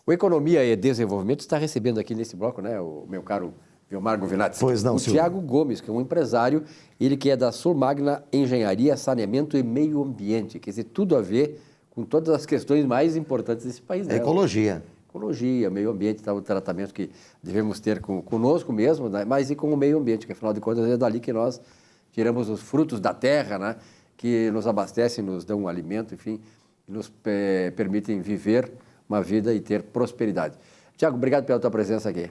O Economia e Desenvolvimento está recebendo aqui nesse bloco, né, o meu caro Vilmar Govinati. Pois não, o Silvio. Tiago Gomes, que é um empresário, ele que é da Sul Magna Engenharia, Saneamento e Meio Ambiente, quer dizer, tudo a ver com todas as questões mais importantes desse país. Né? Ecologia. Ecologia, meio ambiente, tá, o tratamento que devemos ter conosco mesmo, né? Mas e com o meio ambiente, que afinal de contas é dali que nós tiramos os frutos da terra, né? Que nos abastecem, nos dão um alimento, enfim, e nos permitem viver uma vida e ter prosperidade. Tiago, obrigado pela tua presença aqui.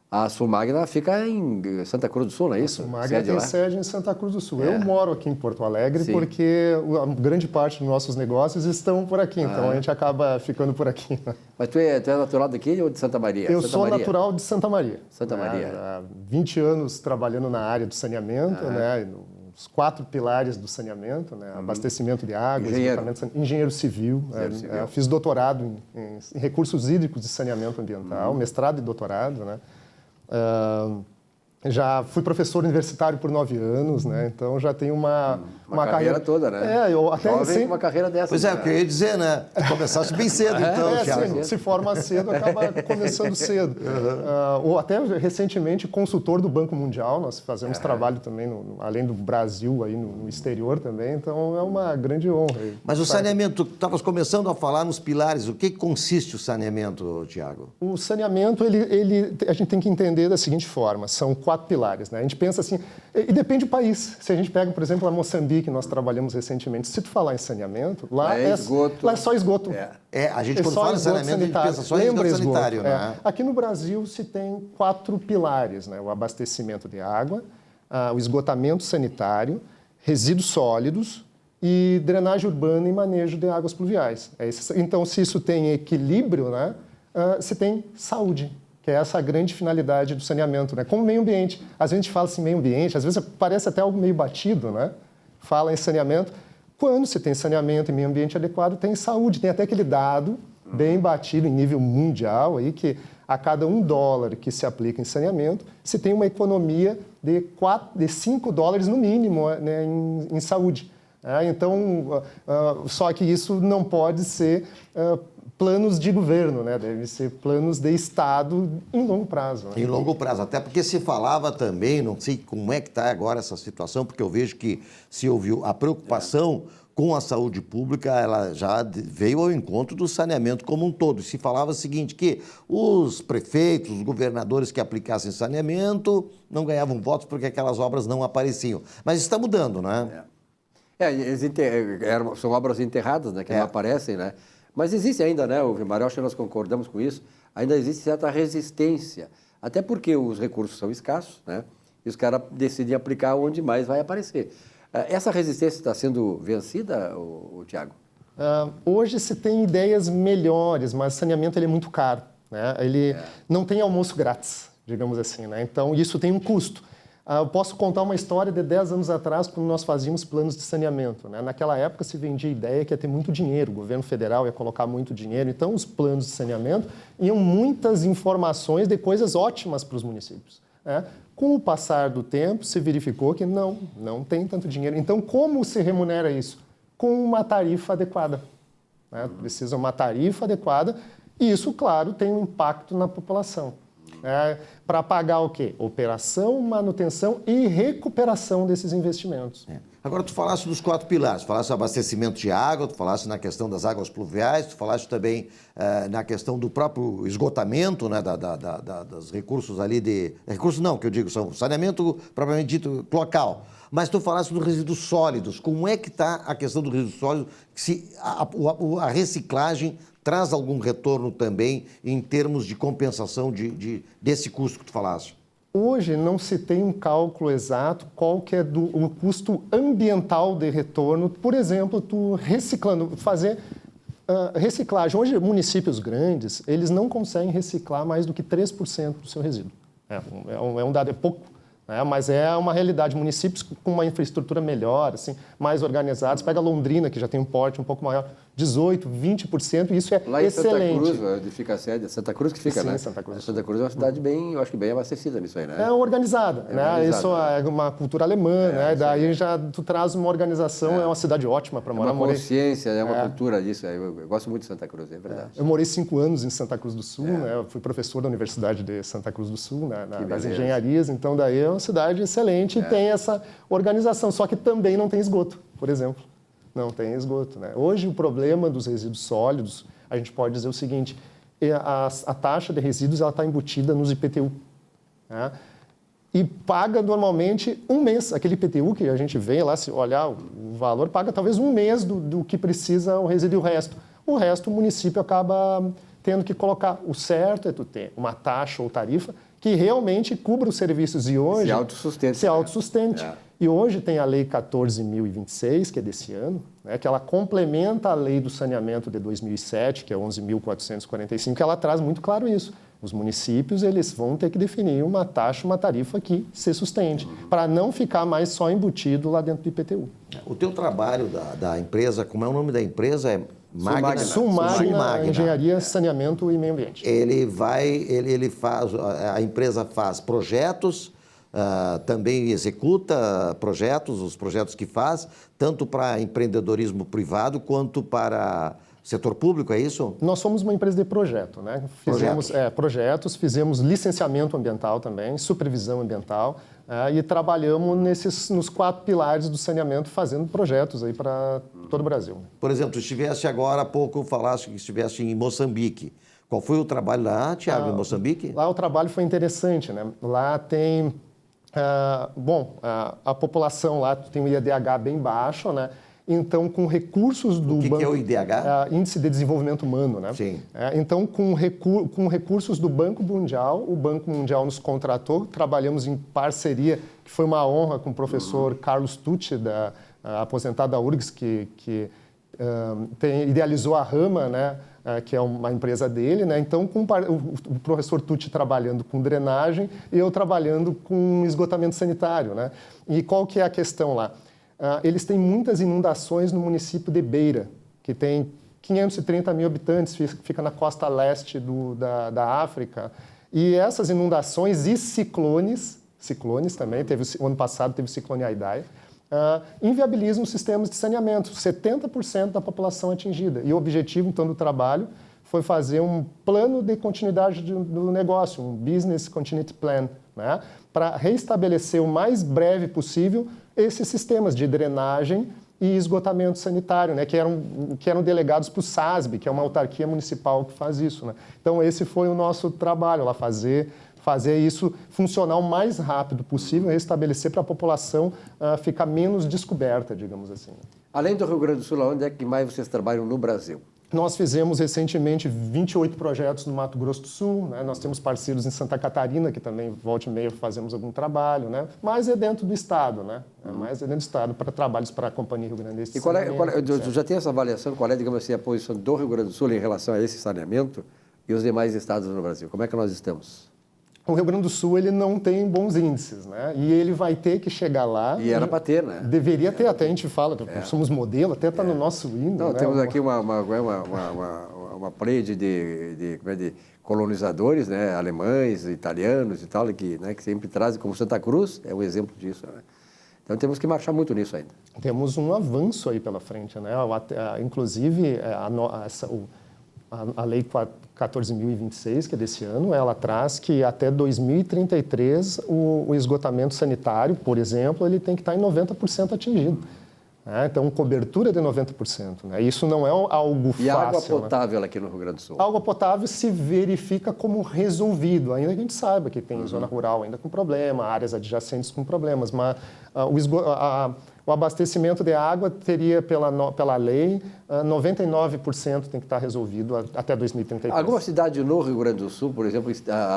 A Sul Magna fica em Santa Cruz do Sul, não é isso? A Sul Magna tem sede em Santa Cruz do Sul. Eu moro aqui em Porto Alegre. Sim. Porque a grande parte dos nossos negócios estão por aqui, então a gente acaba ficando por aqui. Mas tu é natural daqui ou de Santa Maria? Eu Santa sou Maria. natural de Santa Maria. Santa Maria. Há 20 anos trabalhando na área do saneamento, né? Os 4 pilares do saneamento, né? Abastecimento de água, engenheiro civil. Fiz doutorado em recursos hídricos e saneamento ambiental, mestrado e doutorado, né? Já fui professor universitário por 9 anos, né? Então já tenho uma carreira toda, né? Eu até jovem uma carreira dessa. Pois é, o que eu ia dizer, né? Começaste bem cedo, então, Thiago. Se forma cedo, acaba começando cedo. Ou até recentemente consultor do Banco Mundial, nós fazemos trabalho também, além do Brasil, aí no exterior também, então é uma grande honra. Mas o saneamento, tu estavas começando a falar nos pilares, o que consiste o saneamento, Thiago? O saneamento, a gente tem que entender da seguinte forma, são 4 pilares, né? A gente pensa assim, e depende do país. Se a gente pega, por exemplo, a Moçambique, nós trabalhamos recentemente, se tu falar em saneamento, lá é só esgoto. A gente quando fala em saneamento, a gente pensa só em esgoto sanitário, né? Aqui no Brasil se tem 4 pilares, né? O abastecimento de água, o esgotamento sanitário, resíduos sólidos e drenagem urbana e manejo de águas pluviais. Então, se isso tem equilíbrio, né? Se tem saúde, que é essa a grande finalidade do saneamento, né? Como meio ambiente. Às vezes a gente fala assim, meio ambiente, às vezes parece até algo meio batido, né? Fala em saneamento. Quando você tem saneamento e meio ambiente adequado, tem saúde. Tem até aquele dado bem batido em nível mundial, aí, que a cada $1 que se aplica em saneamento, se tem uma economia de $5 no mínimo, né, em saúde. Então, só que isso não pode ser planos de governo, né? Deve ser planos de Estado em longo prazo. Né? Em longo prazo, até porque se falava também, não sei como é que está agora essa situação, porque eu vejo que se ouviu a preocupação com a saúde pública, ela já veio ao encontro do saneamento como um todo. Se falava o seguinte, que os prefeitos, os governadores que aplicassem saneamento não ganhavam votos porque aquelas obras não apareciam. Mas está mudando, né? São obras enterradas, né? Que não aparecem, né? Mas existe ainda, né, o Vilmar, eu acho que nós concordamos com isso, ainda existe certa resistência, até porque os recursos são escassos, né, e os caras decidem aplicar onde mais vai aparecer. Essa resistência está sendo vencida, Tiago? Hoje se tem ideias melhores, mas saneamento ele é muito caro, né? Ele não tem almoço grátis, digamos assim, né? Então isso tem um custo. Eu posso contar uma história de 10 anos atrás, quando nós fazíamos planos de saneamento, né? Naquela época se vendia a ideia que ia ter muito dinheiro, o governo federal ia colocar muito dinheiro, então os planos de saneamento iam muitas informações de coisas ótimas para os municípios, né? Com o passar do tempo se verificou que não tem tanto dinheiro. Então como se remunera isso? Com uma tarifa adequada, né? Precisa uma tarifa adequada e isso, claro, tem um impacto na população. Para pagar o quê? Operação, manutenção e recuperação desses investimentos. Agora, tu falaste dos 4 pilares, falaste do abastecimento de água, tu falaste na questão das águas pluviais, tu falaste também na questão do próprio esgotamento, né, dos recursos ali recursos não, que eu digo, são saneamento propriamente dito local. Mas tu falaste dos resíduos sólidos. Como é que está a questão dos resíduos sólidos? Se a reciclagem traz algum retorno também em termos de compensação desse custo que tu falaste? Hoje não se tem um cálculo exato qual que é o custo ambiental de retorno. Por exemplo, tu reciclando, fazer reciclagem. Hoje, municípios grandes, eles não conseguem reciclar mais do que 3% do seu resíduo. É um dado, é pouco. Mas é uma realidade. Municípios com uma infraestrutura melhor, assim, mais organizados. Pega Londrina, que já tem um porte um pouco maior, 18%, 20%, e isso é lá em excelente. Santa Cruz, onde fica a sede, Santa Cruz que fica, Sim, né? Santa Cruz. Santa Cruz é uma cidade bem, eu acho que bem abastecida nisso aí, né? É organizada, né? organizada, Isso é uma cultura alemã, né? Daí já tu traz uma organização, é uma cidade ótima para morar. Uma consciência, é uma cultura disso. Eu gosto muito de Santa Cruz, é verdade. Eu morei 5 anos em Santa Cruz do Sul, né? Eu fui professor da Universidade de Santa Cruz do Sul, das engenharias, então daí é uma cidade excelente e tem essa organização, só que também não tem esgoto, por exemplo. Não tem esgoto, né? Hoje o problema dos resíduos sólidos, a gente pode dizer o seguinte, a taxa de resíduos está embutida nos IPTU, né? E paga normalmente um mês. Aquele IPTU que a gente vê lá, se olhar o valor, paga talvez um mês do que precisa o resíduo e o resto. O resto o município acaba tendo que colocar. O certo é tu ter uma taxa ou tarifa que realmente cubra os serviços. E hoje... Se autossustente. E hoje tem a Lei 14.026, que é desse ano, né, que ela complementa a Lei do Saneamento de 2007, que é 11.445, que ela traz muito claro isso. Os municípios eles vão ter que definir uma taxa, uma tarifa que se sustente, para não ficar mais só embutido lá dentro do IPTU. O teu trabalho da empresa, como é o nome da empresa? É Sulmagna Engenharia, Saneamento e Meio Ambiente. Ele faz, a empresa faz projetos, também executa projetos, os projetos que faz, tanto para empreendedorismo privado quanto para setor público, é isso? Nós somos uma empresa de projeto, né? Fizemos projetos, fizemos licenciamento ambiental também, supervisão ambiental, e trabalhamos nos 4 pilares do saneamento, fazendo projetos aí para todo o Brasil. Por exemplo, tu estiveste agora há pouco, falaste que estiveste em Moçambique. Qual foi o trabalho lá, Tiago, em Moçambique? Lá o trabalho foi interessante, né? Lá tem... a população lá tem um IDH bem baixo, né? Então, com recursos do banco... O que é o IDH? Índice de Desenvolvimento Humano, né? Sim. Então, com recursos do Banco Mundial, o Banco Mundial nos contratou, trabalhamos em parceria, que foi uma honra com o professor Carlos Tucci, aposentado da URGS, que idealizou a Rama, né? Que é uma empresa dele, né? Então, com o professor Tucci trabalhando com drenagem e eu trabalhando com esgotamento sanitário, né? E qual que é a questão lá? Eles têm muitas inundações no município de Beira, que tem 530 mil habitantes, fica na costa leste da África. E essas inundações e ciclones também, o ano passado teve o ciclone Idai, inviabilizam os sistemas de saneamento, 70% da população atingida. E o objetivo, então, do trabalho foi fazer um plano de continuidade do negócio, um Business Continuity Plan, né, para reestabelecer o mais breve possível esses sistemas de drenagem e esgotamento sanitário, né, que eram delegados para o SASB, que é uma autarquia municipal que faz isso, né. Então, esse foi o nosso trabalho, lá fazer isso funcionar o mais rápido possível, restabelecer para a população ficar menos descoberta, digamos assim. Além do Rio Grande do Sul, onde é que mais vocês trabalham no Brasil? Nós fizemos recentemente 28 projetos no Mato Grosso do Sul, né? Nós temos parceiros em Santa Catarina, que também volta e meia fazemos algum trabalho, né? Mas é dentro do Estado, né? Mais é dentro do Estado, para trabalhos para a Companhia Rio Grande do Sul. E já tem essa avaliação, qual é, digamos assim, a posição do Rio Grande do Sul em relação a esse saneamento e os demais estados no Brasil? Como é que nós estamos? O Rio Grande do Sul ele não tem bons índices, né? E ele vai ter que chegar lá. E era para ter, né? Deveria ter, até a gente fala, somos modelo, até está no nosso hino. Não, né? temos aqui uma parede de colonizadores, né? Alemães, italianos e tal, que sempre trazem, como Santa Cruz, é um exemplo disso, né? Então temos que marchar muito nisso ainda. Temos um avanço aí pela frente, né? Inclusive, a Lei 14.026, que é desse ano, ela traz que até 2033 o esgotamento sanitário, por exemplo, ele tem que estar em 90% atingido. Né? Então, cobertura de 90%. Né? Isso não é algo fácil. E a água potável aqui no Rio Grande do Sul? A água potável se verifica como resolvido, ainda que a gente saiba que tem zona rural ainda com problema, áreas adjacentes com problemas, mas o abastecimento de água teria, pela lei, 99% tem que estar resolvido até 2033. Alguma cidade no Rio Grande do Sul, por exemplo,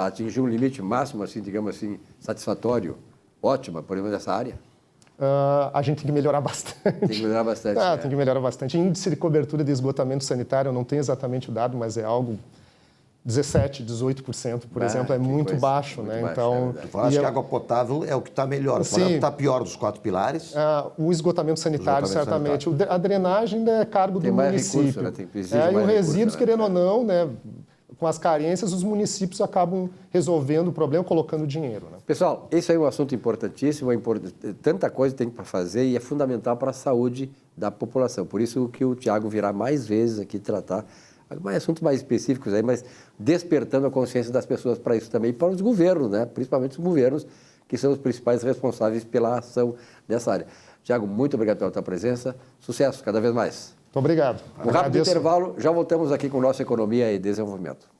atingiu um limite máximo, assim, digamos assim, satisfatório, ótima, por exemplo, nessa área? A gente tem que melhorar bastante. Tem que melhorar bastante. Tem que melhorar bastante. Índice de cobertura de esgotamento sanitário, eu não tenho exatamente o dado, mas é algo 17%, 18%, por exemplo, é muito coisa, baixo, muito né? baixo, Então, é verdade. Tu falaste que a água potável é o que está melhor. Tu falaste o que está pior dos 4 pilares. o esgotamento sanitário, certamente. A drenagem ainda é cargo Tem do mais município. recurso, né? Exige E mais os recurso, resíduos, né? querendo ou não, né? Com as carências, os municípios acabam resolvendo o problema colocando dinheiro. Né? Pessoal, esse aí é um assunto importantíssimo, tanta coisa tem para fazer e é fundamental para a saúde da população. Por isso que o Tiago virá mais vezes aqui tratar assuntos mais específicos aí, mas despertando a consciência das pessoas para isso também, e para os governos, né? Principalmente os governos, que são os principais responsáveis pela ação nessa área. Tiago, muito obrigado pela tua presença. Sucesso cada vez mais. Muito obrigado. Um rápido intervalo, já voltamos aqui com o nosso Economia e Desenvolvimento.